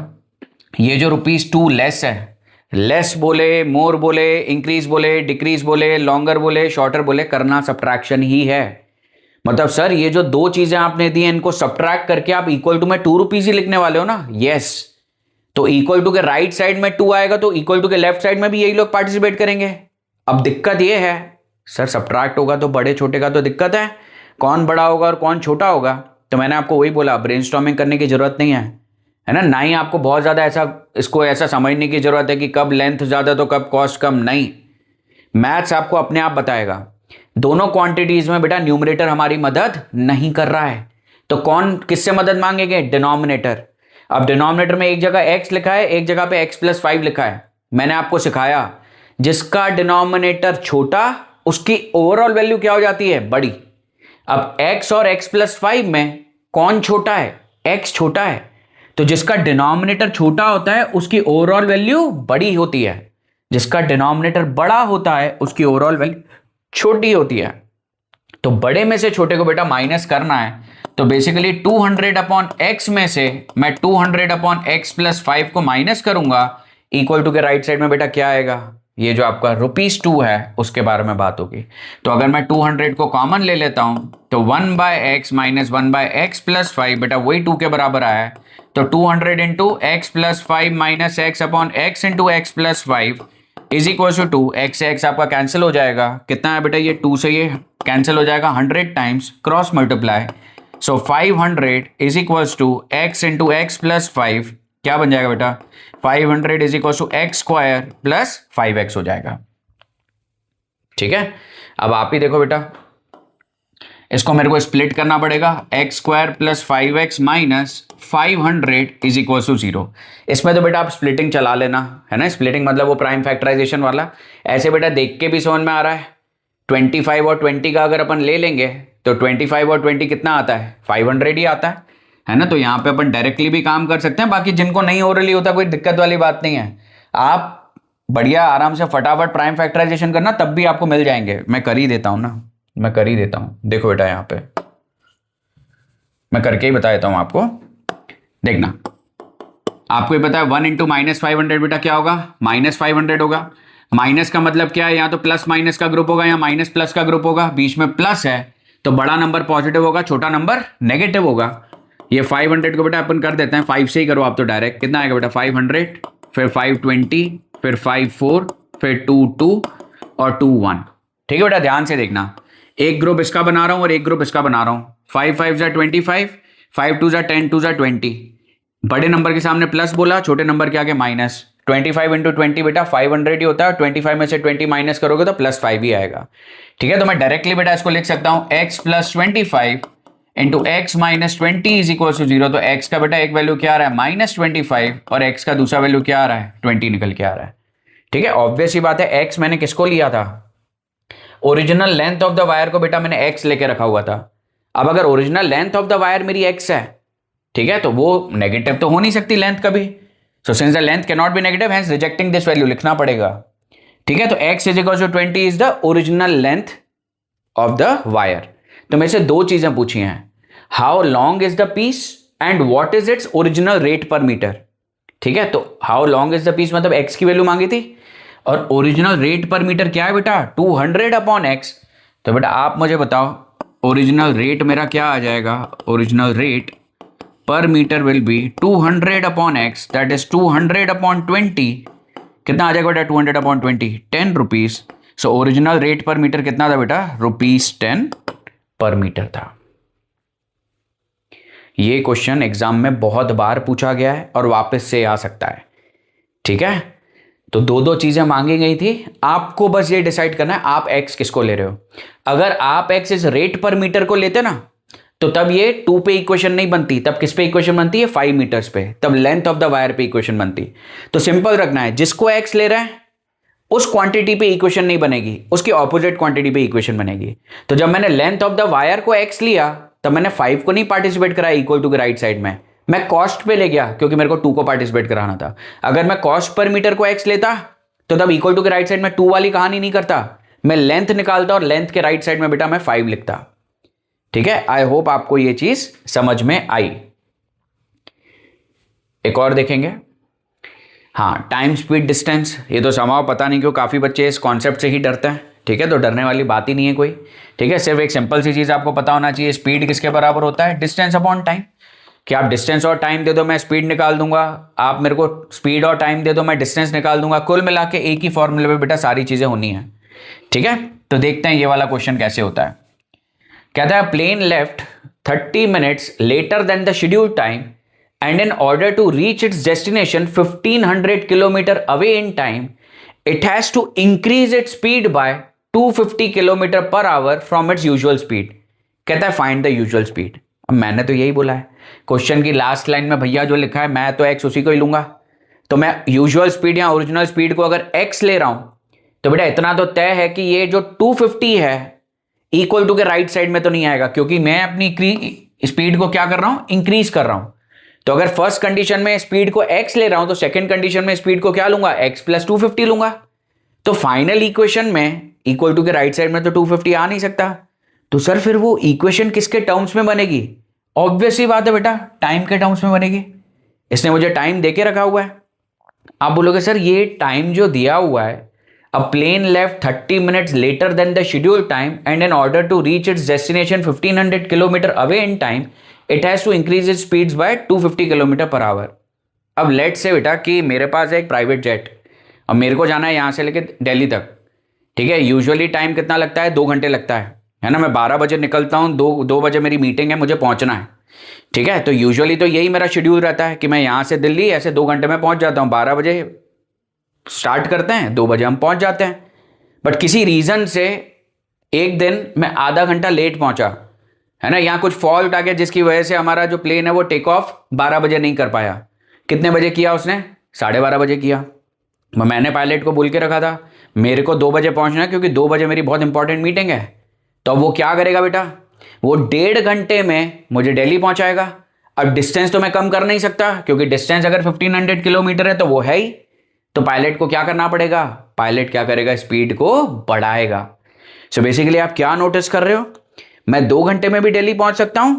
ये जो ₹2 लेस है, लेस बोले, मोर बोले, इंक्रीज बोले, डिक्रीज बोले, लॉन्गर बोले, शॉर्टर बोले, करना सब्ट्रैक्शन ही है. मतलब सर ये जो दो चीजें आपने दी हैं इनको सब्ट्रैक्ट करके आप इक्वल टू में ₹2 ही लिखने वाले हो ना? यस. तो इक्वल टू के राइट साइड में 2 आएगा तो इक्वल टू के लेफ्ट साइड में भी यही लोग पार्टिसिपेट करेंगे. अब दिक्कत ये है सर, सब्ट्रैक्ट होगा तो बड़े छोटे का तो दिक्कत है, कौन बड़ा होगा और कौन छोटा होगा. तो मैंने आपको वही बोला, ब्रेनस्टॉर्मिंग करने की जरूरत नहीं है ना. ना ही आपको बहुत ज़्यादा इसको ऐसा समझने की जरूरत है कि कब लेंथ ज़्यादा तो कब कॉस्ट कम. नहीं, मैथ्स आपको अपने आप बताएगा. दोनों क्वांटिटीज में बेटा न्यूमरेटर हमारी मदद नहीं कर रहा है, तो कौन किससे मदद मांगेंगे? डिनोमिनेटर। अब डिनोमिनेटर में एक जगह x लिखा है, एक जगह पे x+5 लिखा है। मैंने आपको सिखाया जिसका डिनोमिनेटर छोटा उसकी ओवरऑल वैल्यू क्या हो जाती है? बड़ी। अब x और x+5 में कौन छोटा है? x छोटा है, तो जिसका डिनोमिनेटर छोटा होता है उसकी ओवरऑल वैल्यू बड़ी होती है, जिसका डिनोमिनेटर बड़ा होता है उसकी ओवरऑल वैल्यू छोटी होती है। तो बड़े में से छोटे को बेटा माइनस करना है, तो बेसिकली 200/x में से मैं 200/x+5 को माइनस करूंगा, इक्वल टू के राइट साइड में बेटा क्या आएगा? ये जो आपका ₹2 है उसके बारे में बात होगी। तो अगर मैं 200 को कॉमन ले लेता हूं तो 1/x माइनस 1/x+5 बेटा वही 2 के बराबर आया है। तो 200 into x+5 minus x/x into x+5 is equal to 2। x से x आपका कैंसिल हो जाएगा, कितना है बेटा? ये 2 से ये कैंसिल हो जाएगा 100 times, cross multiply. So 500 is equal to x into x+5 क्या बन जाएगा बेटा? 500 is equal to x² plus 5x हो जाएगा। ठीक है, अब आप ही देखो बेटा, इसको मेरे को स्प्लिट करना पड़ेगा। x² plus 5x minus 500 is equal to 0। इसमें तो बेटा आप स्प्लिटिंग चला लेना, है ना? स्प्लिटिंग मतलब वो प्राइम फैक्टराइजेशन वाला। ऐसे बेटा देख के भी समझ में आ रहा है। 25 और 20 का अगर अपन ले लेंगे तो 25 और 20 कितना आता है? 500 ही आता है ना? तो यहाँ पे अपन डायरेक्टली भी काम कर सकते हैं। बाकी जिनको नहीं ओरली होता कोई दिक्कत वाली बात नहीं है, आप बढ़िया आराम से फटाफट प्राइम फैक्टराइजेशन करना, तब भी आपको मिल जाएंगे। मैं कर ही देता हूँ ना, मैं कर ही देता हूँ। देखो बेटा यहाँ पे मैं करके ही बता देता हूँ आपको, देखना। आपको ये पता है 1 इंटू -500 बेटा क्या होगा? -500 होगा। माइनस का मतलब क्या है? यहाँ तो प्लस माइनस का ग्रुप होगा, यहाँ माइनस प्लस का ग्रुप होगा, बीच में प्लस है तो बड़ा नंबर पॉजिटिव होगा, छोटा नंबर नेगेटिव होगा। ये 500 को बेटा अपन कर देते हैं 5 से ही करो आप तो डायरेक्ट। कितना आएगा बेटा? 500 फिर 520 फिर 54 फिर 22 और 21। ठीक है बेटा, ध्यान से देखना। एक ग्रुप इसका बना रहा हूं और एक ग्रुप इसका बना रहा हूं। 5 5 जा 25, 5 2 जा 10, 2 जा 20। बड़े नंबर के सामने प्लस बोला, छोटे नंबर के आगे माइनस। 25 इंटू 20 बेटा 500 ही होता है। 25 में से 20 माइनस करोगे तो +5 ही आएगा। ठीक है, तो मैं डायरेक्टली बेटा इसको लिख सकता हूं x plus 25 into x minus 20 is equal to 0। तो x का बेटा एक वैल्यू क्या आ रहा है? -25 और x का दूसरा वैल्यू क्या आ रहा है? 20 निकल के आ रहा है। ठीक है, ऑब्वियस ही बात है। x मैंने किसको लिया था? Original length of the wire को बेटा मैंने x लेके रखा हुआ था। अब अगर original length of the wire मेरी x है, ठीक है, तो वो नेगेटिव तो हो नहीं सकती लेंथ कभी। So since the length can not be negative, hence rejecting this value लिखना पड़ेगा। ठीक है, तो x is equal to 20 is the original length of the wire. तो मेरे से दो चीजें पूछी हैं, how long is the piece and what is its original rate per metre. ठीक है, तो how long is the piece मतलब x की वैल्यू मांगी थी, और ओरिजिनल रेट पर मीटर क्या है बेटा? 200/x। तो बेटा आप मुझे बताओ ओरिजिनल रेट मेरा क्या आ जाएगा? Original rate per metre will be 200/x, that is 200/20। कितना आ जाएगा बेटा? 200/20, 10 rupees. So original rate per metre कितना था बेटा? ₹10 पर मीटर था। ये क्वेश्चन एग्जाम में बहुत बार पूछा गया है और वापस से आ सकता है। ठीक है, तो दो चीजें मांगी गई थी, आपको बस ये डिसाइड करना है आप x किसको ले रहे हो। अगर आप x इस रेट पर मीटर को लेते ना तो तब ये 2 पे इक्वेशन नहीं बनती, तब किस पे इक्वेशन बनती है? 5 मीटर्स पे, तब लेंथ ऑफ द वायर पे इक्वेशन बनती। तो सिंपल रखना है, जिसको x ले रहा है उस क्वांटिटी पे इक्वेशन नहीं बनेगी, उसकी ऑपोजिट क्वांटिटी पे इक्वेशन बनेगी। तो जब मैंने लेंथ ऑफ द वायर को x लिया तब मैंने 5 को नहीं पार्टिसिपेट कराया इक्वल टू के राइट साइड में, मैं कॉस्ट पे ले गया क्योंकि मेरे को 2 को पार्टिसिपेट कराना था। अगर मैं कॉस्ट पर मीटर को x लेता तो तब इक्वल टू के राइट साइड में 2 वाली कहानी नहीं करता, मैं लेंथ निकालता और लेंथ के राइट साइड में बेटा मैं 5 लिखता। ठीक है, आई होप आपको ये चीज समझ में आई। एक और देखेंगे, हाँ, टाइम स्पीड डिस्टेंस। ये तो समाव पता नहीं क्यों काफी बच्चे इस कॉन्सेप्ट से ही डरते हैं। ठीक है, तो डरने वाली बात ही नहीं है कोई। ठीक है, सिर्फ एक सिंपल सी चीज आपको पता होना चाहिए, स्पीड किसके बराबर होता है? Distance upon time. कि आप डिस्टेंस और टाइम दे दो मैं स्पीड निकाल दूंगा, आप मेरे को स्पीड और टाइम दे दो मैं डिस्टेंस निकाल दूंगा, कुल मिला के एक ही फॉर्मूले पे बेटा सारी चीजें होनी है। ठीक है, तो देखते हैं ये वाला क्वेश्चन कैसे होता है। कहता है plane left 30 minutes later than the scheduled time and in order to reach its destination 1500 kilometer away in time, it has to increase its speed by 250 kilometre per our from its usual speed. कहता है find the usual speed. अब मैंने तो यही बोला है question की last line में, भैया जो लिखा है मैं तो एक्स उसी को ही लूंगा। तो मैं यूजुअल स्पीड या ओरिजिनल स्पीड को अगर एक्स ले रहा हूं तो बेटा इतना तो तय है कि ये जो 250 है इक्वल टू के राइट साइड में तो नहीं आएगा, क्योंकि मैं अपनी स्पीड को क्या कर रहा हूं, इंक्रीज कर रहा हूं। तो अगर फर्स्ट कंडीशन में स्पीड को x ले रहा हूं तो सेकंड कंडीशन में स्पीड को क्या लूंगा, x प्लस 250 लूंगा। तो फाइनल इक्वेशन में इक्वल टू के राइट साइड में तो 250 आ नहीं सकता। तो सर फिर वो इक्वेशन किसके टर्म्स में बनेगी? ऑब्वियस ही बात है बेटा, टाइम के टर्म्स में बनेगी। इसने मुझे टाइम दे के रखा हुआ है। आप बोलोगे सर ये टाइम जो दिया हुआ है, a plane left 30 minutes later than the scheduled time and in order to reach its destination 1500 kilometre away in time it has to increase its speeds by 250 kilometre per hour. अब late से बेटा कि मेरे पास है एक private jet, अब मेरे को जाना है यहाँ से लेके दिल्ली तक, ठीक है। यूजुअली टाइम कितना लगता है, 2 घंटे लगता है ना। मैं 12 बजे निकलता हूँ, 2 बजे मेरी मीटिंग है, मुझे पहुँचना है, ठीक है। तो यूजुअली तो यही मेरा शेड्यूल रहता है कि मैं यहाँ से दिल्ली ऐसे 2 घंटे में पहुँच जाता हूँ। 12 बजे स्टार्ट करते हैं, 2 बजे हम पहुँच जाते हैं। बट किसी रीज़न से एक दिन मैं आधा घंटा लेट पहुँचा, है ना, यहाँ कुछ फॉल्ट आ गया जिसकी वजह से हमारा जो प्लेन है वो टेक ऑफ 12 बजे नहीं कर पाया। कितने बजे किया उसने? 12:30 बजे किया। मैंने पायलट को बोल के रखा था मेरे को 2 बजे पहुंचना है क्योंकि 2 बजे मेरी बहुत इंपॉर्टेंट मीटिंग है। तो अब वो क्या करेगा बेटा, वो 1.5 घंटे में मुझे दिल्ली पहुंचाएगा। अब डिस्टेंस तो मैं कम कर नहीं सकता क्योंकि डिस्टेंस अगर 1500 किलोमीटर है तो वो है ही। तो पायलट को क्या करना पड़ेगा, पायलट क्या करेगा, स्पीड को बढ़ाएगा। सो बेसिकली आप क्या नोटिस कर रहे हो, मैं 2 घंटे में भी दिल्ली पहुंच सकता हूं,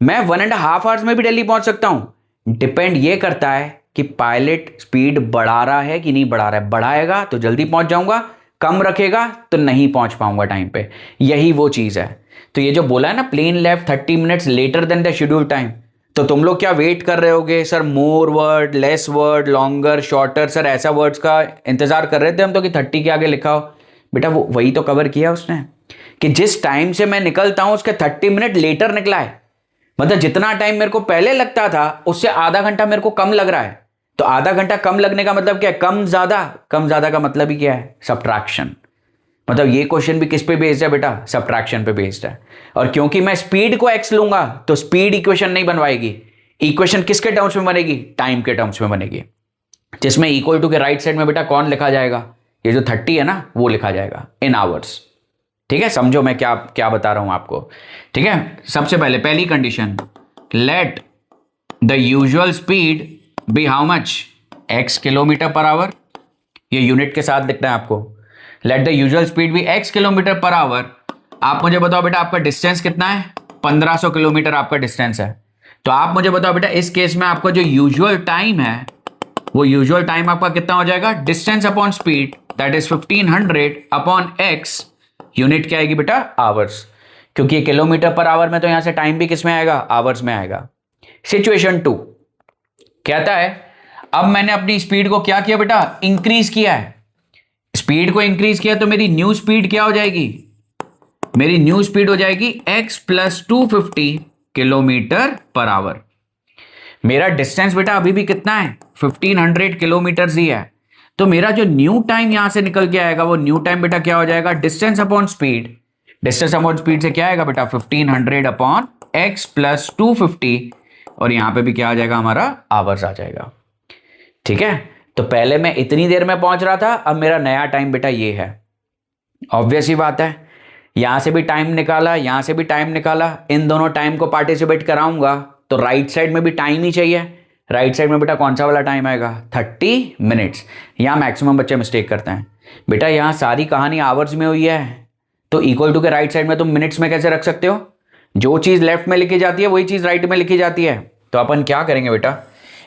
मैं 1.5 आवर्स में भी दिल्ली पहुंच सकता हूं। डिपेंड ये करता है कि पायलट स्पीड बढ़ा रहा है कि नहीं बढ़ा रहा है। बढ़ाएगा तो जल्दी पहुंच जाऊंगा, कम रखेगा तो नहीं पहुंच पाऊंगा टाइम पे। यही वो चीज है। तो ये जो बोला है ना plane left 30 minutes later than the schedule time, तो तुम लोग क्या वेट कर रहे होगे sir, more word, less word, longer, shorter, sir ऐसा वर्ड्स का इंतजार कर रहे थे हम तो कि 30 के आगे लिखा हो। बेटा वो वही तो कवर किया उसने कि जिस टाइम से मैं निकलता हूं उसके 30 मिनट लेटर निकला है। मतलब जितना टाइम मेरे को पहले लगता था उससे आधा घंटा मेरे को कम लग रहा है। तो आधा घंटा कम लगने का मतलब क्या है, कम ज्यादा। कम ज्यादा का मतलब ही क्या है, सब्ट्रैक्शन। मतलब ये क्वेश्चन भी किस पे बेस्ड है बेटा, सब्ट्रैक्शन पे बेस्ड है। और क्योंकि मैं स्पीड को एक्स लूंगा तो स्पीड इक्वेशन नहीं बनवाएगी। इक्वेशन किसके टर्म्स में बनेगी, टाइम के टर्म्स में बनेगी, जिसमें इक्वल टू के राइट साइड में बेटा कौन लिखा जाएगा, ये जो 30 है ना वो लिखा जाएगा इन आवर्स। ठीक है, समझो मैं क्या क्या बता रहा हूं आपको। ठीक है, सबसे पहले पहली condition, let the usual speed be how much, x kilometre per hour. ये यूनिट के साथ लिखना है आपको। Let the usual speed be x kilometre per hour. आप मुझे बताओ बेटा आपका डिस्टेंस कितना है, 1500 किलोमीटर आपका डिस्टेंस है। तो आप मुझे बताओ बेटा इस केस में आपका जो यूजुअल टाइम है वो यूजुअल टाइम आपका कितना हो जाएगा, distance upon speed that is 1500 upon x। Unit क्या आएगी बेटा, आवर्स, क्योंकि ये किलोमीटर पर आवर में तो यहां से टाइम भी किस में आएगा, आवर्स में आएगा। सिचुएशन 2 कहता है अब मैंने अपनी स्पीड को क्या किया बेटा, इंक्रीज किया है। स्पीड को इंक्रीज किया तो मेरी न्यू स्पीड क्या हो जाएगी, मेरी न्यू स्पीड हो जाएगी x plus 250 kilometre per our. मेरा डिस्टेंस बेटा अभी भी कितना है, 1500 किलोमीटर ही है। तो मेरा जो न्यू टाइम यहां से निकल के आएगा वो न्यू टाइम बेटा क्या हो जाएगा, distance upon speed. Distance upon speed से क्या आएगा बेटा, 1500 अपॉन x प्लस 250, और यहां पे भी क्या आ जाएगा हमारा, आवर्स आ जाएगा। ठीक है, तो पहले मैं इतनी देर में पहुंच रहा था, अब मेरा नया टाइम बेटा ये है। ऑब्वियस ही बात है, यहां से भी टाइम निकाला, यहां से भी टाइम निकाला, इन दोनों टाइम को पार्टिसिपेट कराऊंगा तो राइट साइड में भी टाइम ही चाहिए। राइट साइड में बेटा कौन सा वाला टाइम आएगा, 30 मिनट्स। यहां मैक्सिमम बच्चे मिस्टेक करते हैं बेटा, यहां सारी कहानी आवर्स में हुई है तो इक्वल टू के राइट साइड में तुम मिनट्स में कैसे रख सकते हो, जो चीज लेफ्ट में लिखी जाती है वही चीज राइट में लिखी जाती है। तो अपन क्या करेंगे बेटा,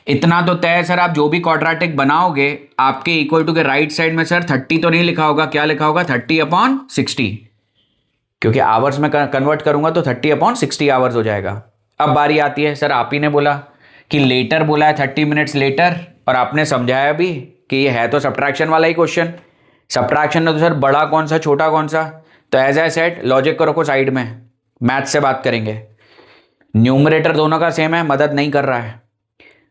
इतना तो तय है सर, आप जो भी क्वाड्रेटिक बनाओगे आपके इक्वल टू के राइट साइड में सर 30 तो नहीं लिखा होगा, क्या लिखा होगा, 30 अपॉन 60, क्योंकि आवर्स में कन्वर्ट करूंगा तो 30 अपॉन 60 आवर्स हो जाएगा। अब बारी आती है, सर आप ही ने बोला कि लेटर बोला है 30 मिनट्स लेटर, और आपने समझाया भी कि ये है तो सब्ट्रैक्शन वाला ही क्वेश्चन। सब्ट्रैक्शन में तो सर बड़ा कौन सा छोटा कौन सा, तो एज आई सेड लॉजिक को रखो साइड में, मैथ से बात करेंगे। न्यूमरेटर दोनों का सेम है, मदद नहीं कर रहा है।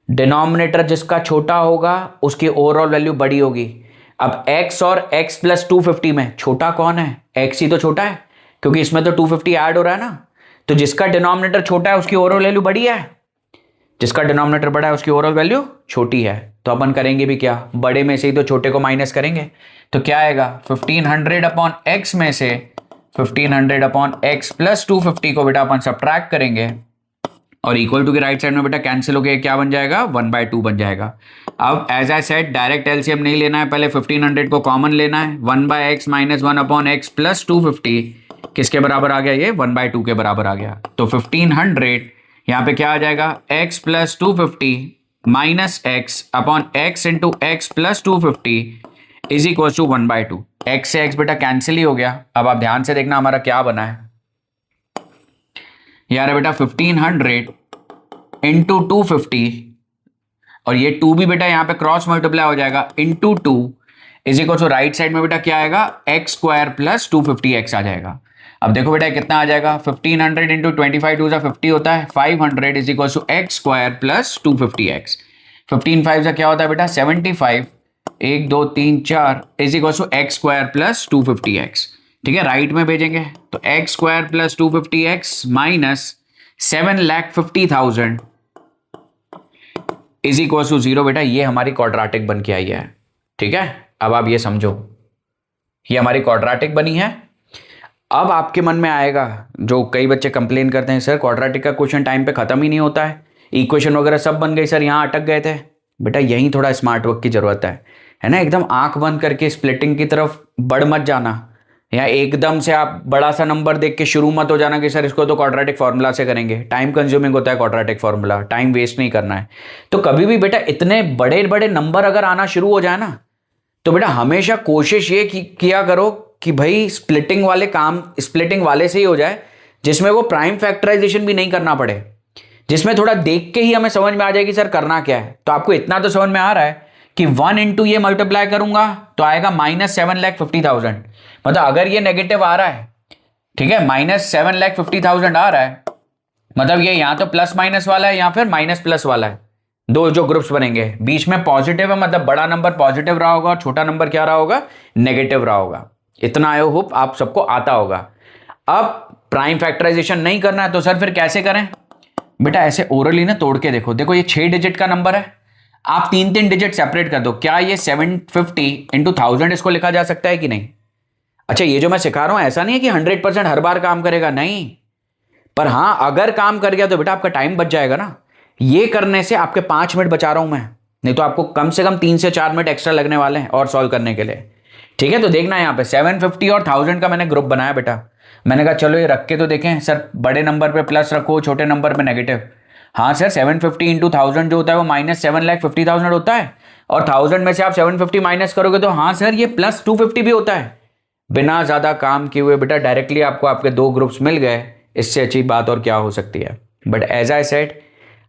डिनोमिनेटर जिसका छोटा होगा उसकी ओवरऑल वैल्यू बड़ी होगी। अब x और x प्लस 250 में छोटा कौन है? x ही तो छोटा है, क्योंकि इसमें तो 250 ऐड हो रहा है ना। तो जिसका डिनोमिनेटर छोटा है उसकी ओवरऑल वैल्यू बड़ी है, जिसका डिनोमिनेटर बड़ा है उसकी ओवरऑल वैल्यू छोटी है। तो अपन करेंगे भी क्या, बड़े में से ही तो छोटे को माइनस करेंगे। तो क्या आएगा, 1500 अपॉन x में से 1500 अपॉन x प्लस 250 को बेटा अपन सब्ट्रैक्ट करेंगे और इक्वल टू के राइट साइड में बेटा कैंसिल हो गया, क्या बन जाएगा, 1/2 बन जाएगा। अब as I said direct LCM नहीं लेना है, पहले 1500 को कॉमन लेना है। 1/x minus 1 upon x plus 250 किसके बराबर आ गया, ये 1/2 के बराबर आ गया। तो 1500 यहाँ पे क्या आ जाएगा, x plus 250 minus x upon x into x plus 250 is equal to 1/2। x से x बेटा कैंसिल ही हो गया। अब आप ध्यान से देखना हमारा क्या बना है यार बेटा, 1500 इंटू 250 और ये 2 भी बेटा यहाँ पे क्रॉस मल्टीप्लाई हो जाएगा into 2 is equal to right side में बेटा क्या आएगा, एक्स स्क्वायर प्लस 250x आ जाएगा। अब देखो बेटा कितना आ जाएगा, 1500 इंटू 25 2 50 होता है, 500 is equal to x square plus 250x। 15 5 से क्या होता है बेटा 75, 1 2 3 4 is equal to x square plus 250x। ठीक है, राइट में भेजेंगे तो x square plus 250x minus 7,50,000 is equal to 0। बेटा ये हमारी क्वाड्रेटिक बन के आई है। ठीक है, अब आप ये समझो ये हमारी क्वाड्रेटिक बनी है। अब आपके मन में आएगा, जो कई बच्चे कंप्लेन करते हैं सर क्वाड्रेटिक का क्वेश्चन टाइम पे खत्म ही नहीं होता है, इक्वेशन वगैरह सब बन गई सर, यहाँ अटक गए थे। बेटा यहीं थोड़ा स्मार्ट वर्क की जरूरत है ना। एकदम आंख बंद करके स्प्लिटिंग की तरफ बढ़ मत जाना, या एकदम से आप बड़ा सा नंबर देख के शुरू मत हो जाना कि सर इसको तो क्वाड्रेटिक फार्मूला से करेंगे। टाइम कंज्यूमिंग होता है क्वाड्रेटिक फार्मूला, टाइम वेस्ट नहीं करना है। तो कभी भी बेटा इतने बड़े बड़े नंबर अगर आना शुरू हो जाए ना, तो बेटा हमेशा कोशिश ये किया करो कि भाई स्प्लिटिंग वाले से ही हो जाए, जिसमें वो प्राइम फैक्टराइजेशन भी नहीं करना पड़े, जिसमें थोड़ा देख के ही हमें समझ में आ जाए कि सर करना क्या है। तो आपको इतना तो समझ में आ रहा है कि 1 इंटू ये मल्टीप्लाई करूंगा तो आएगा माइनस 7,50,000। मतलब अगर ये नेगेटिव आ रहा है, ठीक है, माइनस 7,50,000 आ रहा है, मतलब ये यहाँ तो प्लस माइनस वाला है या फिर माइनस प्लस वाला है, दो जो ग्रुप्स बनेंगे, बीच में पॉजिटिव है, मतलब बड़ा नंबर पॉजिटिव रहा होगा और छोटा नंबर क्या रहा होगा, नेगेटिव रहा होगा। इतना आई होप आप सबको आता होगा। अब प्राइम फैक्टराइजेशन नहीं करना है तो सर फिर कैसे करें? बेटा ऐसे ओरली ना तोड़ के देखो ये 6 डिजिट का नंबर है, आप 3 डिजिट सेपरेट कर दो। क्या ये 750 इंटू 1000 इसको लिखा जा सकता है कि नहीं? अच्छा ये जो मैं सिखा रहा हूं ऐसा नहीं है कि 100% हर बार काम करेगा, नहीं, पर हां अगर काम कर गया तो बेटा आपका टाइम बच जाएगा ना। ये करने से आपके 5 मिनट बचा रहा हूं मैं, नहीं तो आपको कम से कम 3 से 4 मिनट एक्स्ट्रा लगने वाले हैं और सॉल्व करने के लिए। ठीक है, तो देखना यहाँ पे 750 और 1000 का मैंने ग्रुप बनाया बेटा। मैंने कहा चलो ये रख के तो देखें, सर बड़े नंबर पे प्लस रखो, छोटे नंबर पे नेगेटिव। हाँ सर 750 इंटू 1000 जो होता है वो माइनस 7,50,000 होता है, और 1000 में से आप 750 माइनस करोगे तो हाँ सर ये प्लस 250 भी होता है। बिना ज्यादा काम किए हुए बेटा डायरेक्टली आपको आपके 2 ग्रुप्स मिल गए, इससे अच्छी बात और क्या हो सकती है। बट एज आई सेड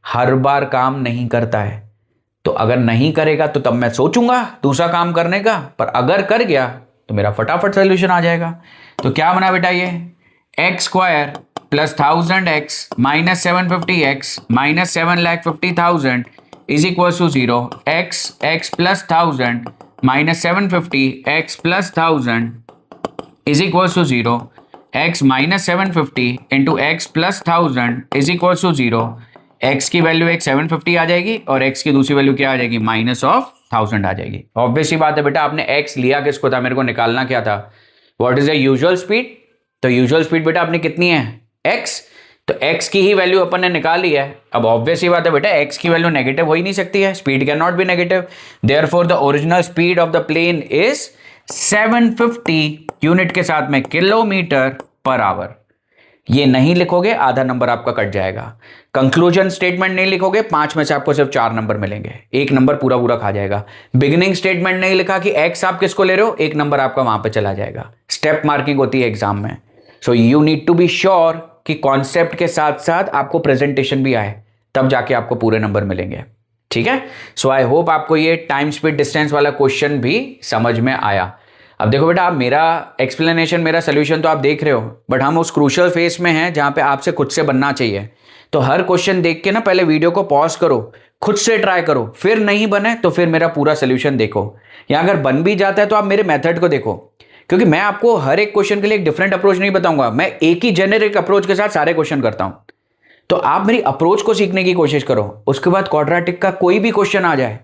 हर बार काम नहीं करता है, तो अगर नहीं करेगा तो तब मैं सोचूंगा दूसरा काम करने का, पर अगर कर गया तो मेरा फटाफट सोल्यूशन आ जाएगा। तो क्या बना बेटा ये x square plus 1000x minus 750x minus 7,50,000 is equal to 0। x plus 1000 minus 750x plus 1000 is equal to 0। x minus 750 into x plus 1000 is equal to 0। x की वैल्यू एक 750 आ जाएगी और x की दूसरी वैल्यू क्या आ जाएगी, माइनस ऑफ 1000 आ जाएगी। Obvious ही बात है बेटा, आपने x लिया किसको था, मेरे को निकालना क्या था, what is the usual speed. तो यूजुअल स्पीड बेटा अपनी कितनी है, x, तो x की ही वैल्यू अपन ने निकाली है। अब ऑब्वियस ही बात है बेटा x की वैल्यू नेगेटिव हो ही नहीं सकती है, speed can not be negative, therefore the original speed of the plane is 750 unit के साथ में किलोमीटर पर आवर। ये नहीं लिखोगे आधा नंबर आपका कट जाएगा। कंक्लूजन स्टेटमेंट नहीं लिखोगे 5 में से आपको सिर्फ 4 नंबर मिलेंगे, 1 नंबर पूरा खा जाएगा। बिगिनिंग स्टेटमेंट नहीं लिखा कि x आप किसको ले रहे हो, 1 नंबर आपका वहां पे चला जाएगा। स्टेप मार्किंग होती है एग्जाम में, so you need to be sure कि कॉन्सेप्ट के साथ साथ आपको प्रेजेंटेशन भी आए, तब जाके आपको पूरे नंबर मिलेंगे। ठीक है, सो आई होप आपको ये टाइम स्पीड डिस्टेंस वाला क्वेश्चन भी समझ में आया। अब देखो बेटा, आप मेरा एक्सप्लेनेशन मेरा सोल्यूशन तो आप देख रहे हो, बट हम उस क्रूशियल फेस में हैं जहां पे आपसे खुद से बनना चाहिए। तो हर क्वेश्चन देख के ना पहले वीडियो को पॉज करो, खुद से ट्राई करो, फिर नहीं बने तो फिर मेरा पूरा सोल्यूशन देखो, या अगर बन भी जाता है तो आप मेरे मेथड को देखो, क्योंकि मैं आपको हर एक क्वेश्चन के लिए एक डिफरेंट अप्रोच नहीं बताऊंगा, मैं एक ही जेनेरिक अप्रोच के साथ सारे क्वेश्चन करता हूं। तो आप मेरी अप्रोच को सीखने की कोशिश करो, उसके बाद क्वाड्रेटिक का कोई भी क्वेश्चन आ जाए